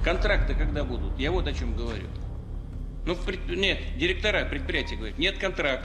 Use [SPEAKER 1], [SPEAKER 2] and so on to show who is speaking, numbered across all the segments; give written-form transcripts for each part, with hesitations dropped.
[SPEAKER 1] Контракты когда будут? Я вот о чем говорю. Ну, нет, директора предприятия говорят, нет контракта.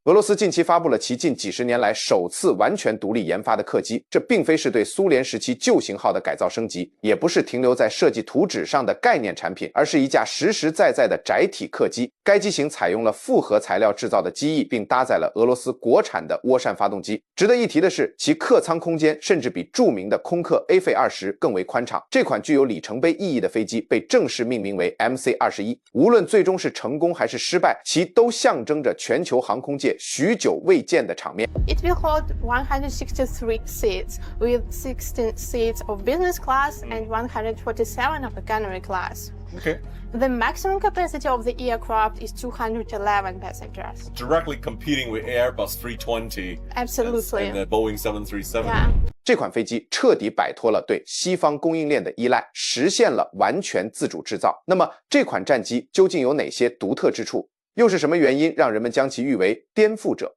[SPEAKER 2] 俄罗斯近期发布了其近几十年来首次完全独立研发的客机，这并非是对苏联时期旧型号的改造升级，也不是停留在设计图纸上的概念产品，而是一架实实在在的载体客机。该机型采用了复合材料制造的机翼，并搭载了俄罗斯国产的涡扇发动机。值得一提的是，其客舱空间甚至比著名的空客 A-20更为宽敞。这款具有里程碑意义的飞机被正式命名为 MC-21。无论最终是成功还是失败，其都象征着全球航空界许久未见的场面。
[SPEAKER 3] It will hold 163 seats, with 16 seats of business class and 147 of economy class.
[SPEAKER 4] Okay.
[SPEAKER 3] The maximum capacity of the aircraft is 211 passengers.
[SPEAKER 4] Directly competing with Airbus 320
[SPEAKER 3] Absolutely.
[SPEAKER 4] and the Boeing 737.
[SPEAKER 3] Yeah.
[SPEAKER 2] 这款飞机彻底摆脱了对西方供应链的依赖，实现了完全自主制造。那么这款战机究竟有哪些独特之处？又是什么原因让人们将其誉为颠覆者？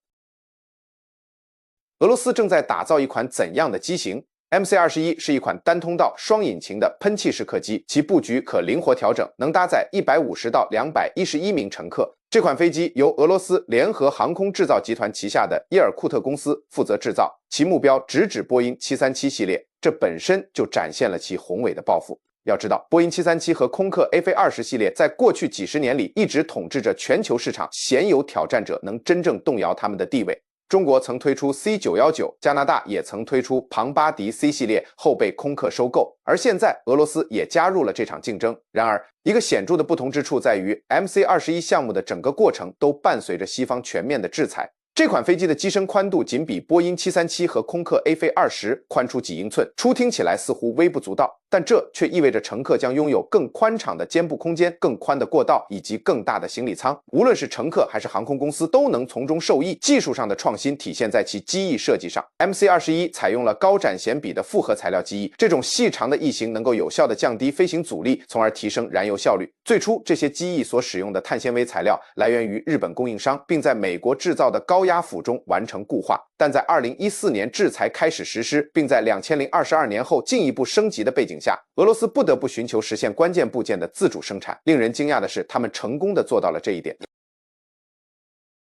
[SPEAKER 2] 俄罗斯正在打造一款怎样的机型？ MC-21是一款单通道双引擎的喷气式客机，其布局可灵活调整，能搭载150到211名乘客。这款飞机由俄罗斯联合航空制造集团旗下的伊尔库特公司负责制造，其目标直指波音737系列，这本身就展现了其宏伟的抱负。要知道，波音737和空客 A-20系列在过去几十年里一直统治着全球市场，鲜有挑战者能真正动摇他们的地位。中国曾推出 C919， 加拿大也曾推出庞巴迪 C 系列，后被空客收购。而现在俄罗斯也加入了这场竞争。然而，一个显著的不同之处在于 MC-21项目的整个过程都伴随着西方全面的制裁。这款飞机的机身宽度仅比波音737和空客 A-20宽出几英寸，初听起来似乎微不足道，但这却意味着乘客将拥有更宽敞的肩部空间、更宽的过道以及更大的行李舱。无论是乘客还是航空公司都能从中受益。技术上的创新体现在其机翼设计上。MC-21采用了高展弦比的复合材料机翼，这种细长的翼型能够有效地降低飞行阻力，从而提升燃油效率。最初，这些机翼所使用的碳纤维材料来源于日本供应商，并在美国制造的高压釜中完成固化。但在2014年制裁开始实施，并在2022年后进一步升级的背景下，俄罗斯不得不寻求实现关键部件的自主生产。令人惊讶的是，他们成功地做到了这一点。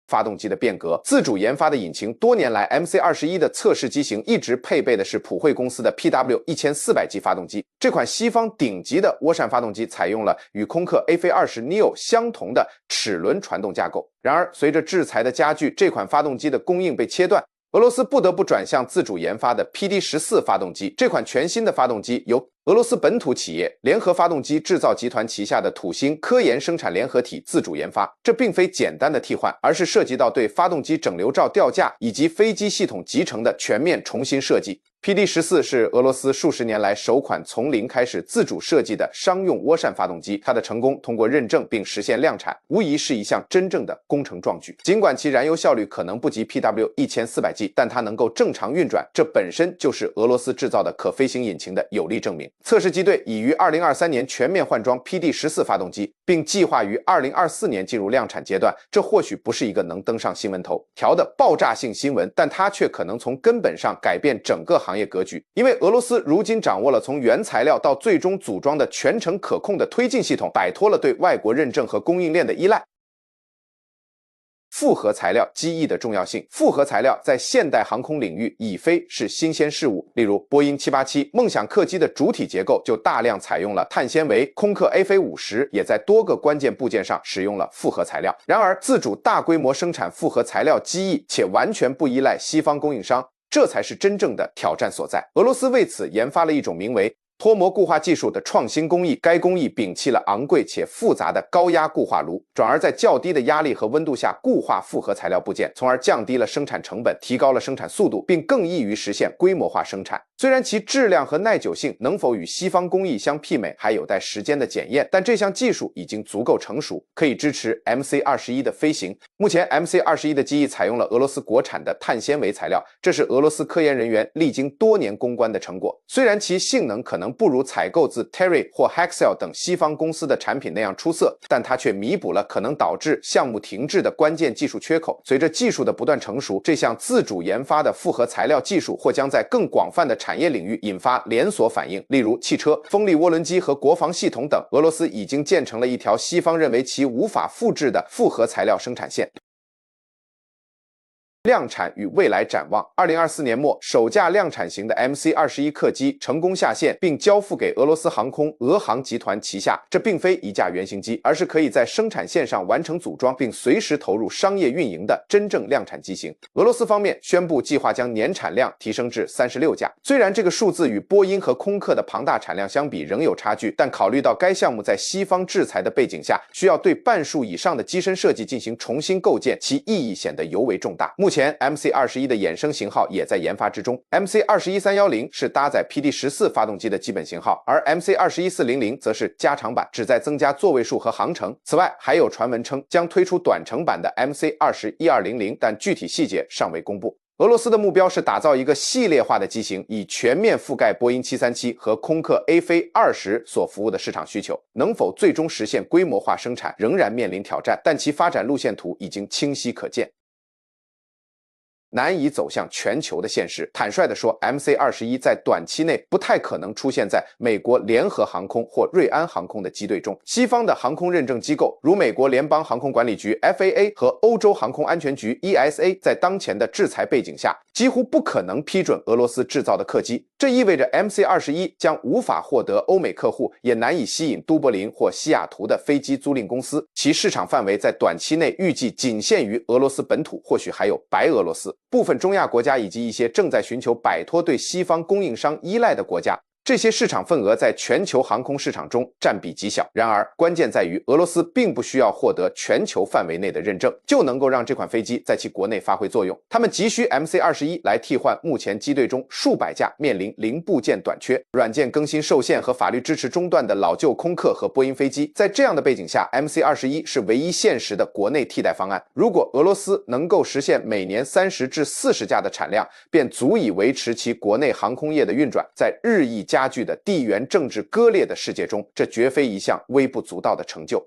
[SPEAKER 2] 发动机的变革，自主研发的引擎，多年来 MC-21的测试机型一直配备的是普惠公司的 PW1400 级发动机。这款西方顶级的涡扇发动机采用了与空客 A-20neo 相同的齿轮传动架构。然而，随着制裁的加剧，这款发动机的供应被切断。俄罗斯不得不转向自主研发的 PD-14发动机。这款全新的发动机由俄罗斯本土企业联合发动机制造集团旗下的土星科研生产联合体自主研发。这并非简单的替换，而是涉及到对发动机整流罩吊架以及飞机系统集成的全面重新设计。PD-14是俄罗斯数十年来首款从零开始自主设计的商用涡扇发动机，它的成功通过认证并实现量产，无疑是一项真正的工程壮举。尽管其燃油效率可能不及 PW1400G， 但它能够正常运转，这本身就是俄罗斯制造的可飞行引擎的有力证明。测试机队已于2023年全面换装 PD-14发动机，并计划于2024年进入量产阶段。这或许不是一个能登上新闻头条的爆炸性新闻，但它却可能从根本上改变整个行业格局。因为俄罗斯如今掌握了从原材料到最终组装的全程可控的推进系统，摆脱了对外国认证和供应链的依赖。复合材料机翼的重要性。复合材料在现代航空领域已非是新鲜事物，例如波音787、梦想客机的主体结构就大量采用了碳纤维，空客 AF50也在多个关键部件上使用了复合材料。然而，自主大规模生产复合材料机翼且完全不依赖西方供应商，这才是真正的挑战所在。俄罗斯为此研发了一种名为脱模固化技术的创新工艺，该工艺摒弃了昂贵且复杂的高压固化炉，转而在较低的压力和温度下固化复合材料部件，从而降低了生产成本，提高了生产速度，并更易于实现规模化生产。虽然其质量和耐久性能否与西方工艺相媲美还有待时间的检验，但这项技术已经足够成熟，可以支持 MC-21的飞行。目前 MC-21的机翼采用了俄罗斯国产的碳纤维材料，这是俄罗斯科研人员历经多年攻关的成果。虽然其性能可能能不如采购自 Terry 或 Hexcel 等西方公司的产品那样出色，但它却弥补了可能导致项目停滞的关键技术缺口。随着技术的不断成熟，这项自主研发的复合材料技术或将在更广泛的产业领域引发连锁反应，例如汽车、风力涡轮机和国防系统等。俄罗斯已经建成了一条西方认为其无法复制的复合材料生产线。量产与未来展望。2024年末，首架量产型的 MC-21客机成功下线，并交付给俄罗斯航空俄航集团旗下。这并非一架原型机，而是可以在生产线上完成组装并随时投入商业运营的真正量产机型。俄罗斯方面宣布计划将年产量提升至36架。虽然这个数字与波音和空客的庞大产量相比仍有差距，但考虑到该项目在西方制裁的背景下，需要对半数以上的机身设计进行重新构建，其意义显得尤为重大。目前 MC-21 的衍生型号也在研发之中。MC-21310 是搭载 PD-14 发动机的基本型号，而 MC-21400 则是加长版，旨在增加座位数和航程。此外，还有传闻称将推出短程版的 MC-21200，但具体细节尚未公布。俄罗斯的目标是打造一个系列化的机型，以全面覆盖波音737和空客 A 飞20所服务的市场需求。能否最终实现规模化生产，仍然面临挑战，但其发展路线图已经清晰可见。难以走向全球的现实。坦率地说 ，MC-21 在短期内不太可能出现在美国联合航空或瑞安航空的机队中。西方的航空认证机构，如美国联邦航空管理局 FAA 和欧洲航空安全局 ESA， 在当前的制裁背景下，几乎不可能批准俄罗斯制造的客机。这意味着 MC-21 将无法获得欧美客户，也难以吸引都柏林或西雅图的飞机租赁公司。其市场范围在短期内预计仅限于俄罗斯本土，或许还有白俄罗斯。部分中亚国家以及一些正在寻求摆脱对西方供应商依赖的国家，这些市场份额在全球航空市场中占比极小。然而，关键在于俄罗斯并不需要获得全球范围内的认证，就能够让这款飞机在其国内发挥作用。他们急需 MC-21 来替换目前机队中数百架面临零部件短缺、软件更新受限和法律支持中断的老旧空客和波音飞机。在这样的背景下 ，MC-21 是唯一现实的国内替代方案。如果俄罗斯能够实现每年30至40架的产量，便足以维持其国内航空业的运转。在日益加剧的地缘政治割裂的世界中，这绝非一项微不足道的成就。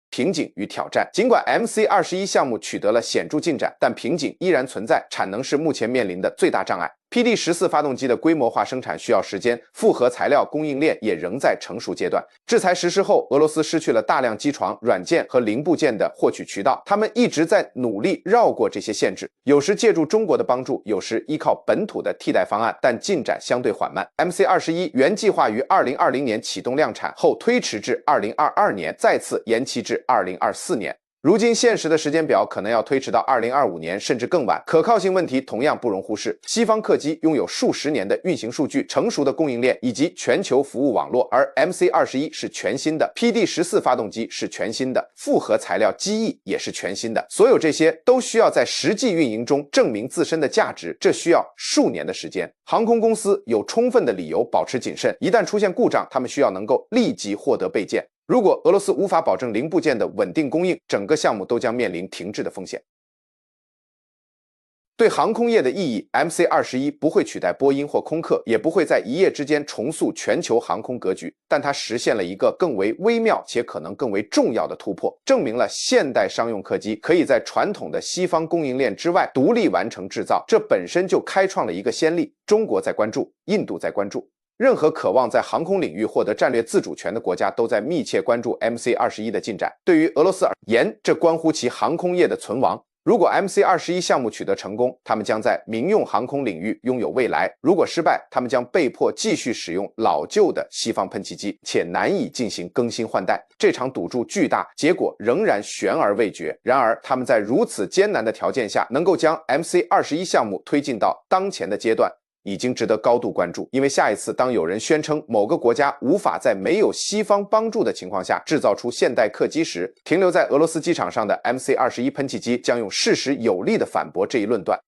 [SPEAKER 2] 瓶颈与挑战。尽管 MC-21 项目取得了显著进展，但瓶颈依然存在，产能是目前面临的最大障碍。PD-14 发动机的规模化生产需要时间，复合材料供应链也仍在成熟阶段。制裁实施后，俄罗斯失去了大量机床、软件和零部件的获取渠道，他们一直在努力绕过这些限制，有时借助中国的帮助，有时依靠本土的替代方案，但进展相对缓慢。MC-21 原计划于2020年启动量产，后推迟至2022年，再次延期至2024年。如今现实的时间表可能要推迟到2025年甚至更晚，可靠性问题同样不容忽视。西方客机拥有数十年的运行数据、成熟的供应链以及全球服务网络，而 MC-21 是全新的， PD-14 发动机是全新的，复合材料机翼也是全新的。所有这些都需要在实际运营中证明自身的价值，这需要数年的时间。航空公司有充分的理由保持谨慎，一旦出现故障，他们需要能够立即获得备件。如果俄罗斯无法保证零部件的稳定供应，整个项目都将面临停滞的风险。对航空业的意义 ，MC-21 不会取代波音或空客，也不会在一夜之间重塑全球航空格局，但它实现了一个更为微妙且可能更为重要的突破，证明了现代商用客机可以在传统的西方供应链之外独立完成制造，这本身就开创了一个先例。中国在关注，印度在关注。任何渴望在航空领域获得战略自主权的国家都在密切关注 MC-21 的进展。对于俄罗斯而言，这关乎其航空业的存亡。如果 MC-21 项目取得成功，他们将在民用航空领域拥有未来；如果失败，他们将被迫继续使用老旧的西方喷气机，且难以进行更新换代。这场赌注巨大，结果仍然悬而未决。然而，他们在如此艰难的条件下，能够将 MC-21 项目推进到当前的阶段，已经值得高度关注。因为下一次当有人宣称某个国家无法在没有西方帮助的情况下制造出现代客机时，停留在俄罗斯机场上的 MC-21 喷气机将用事实有力地反驳这一论断。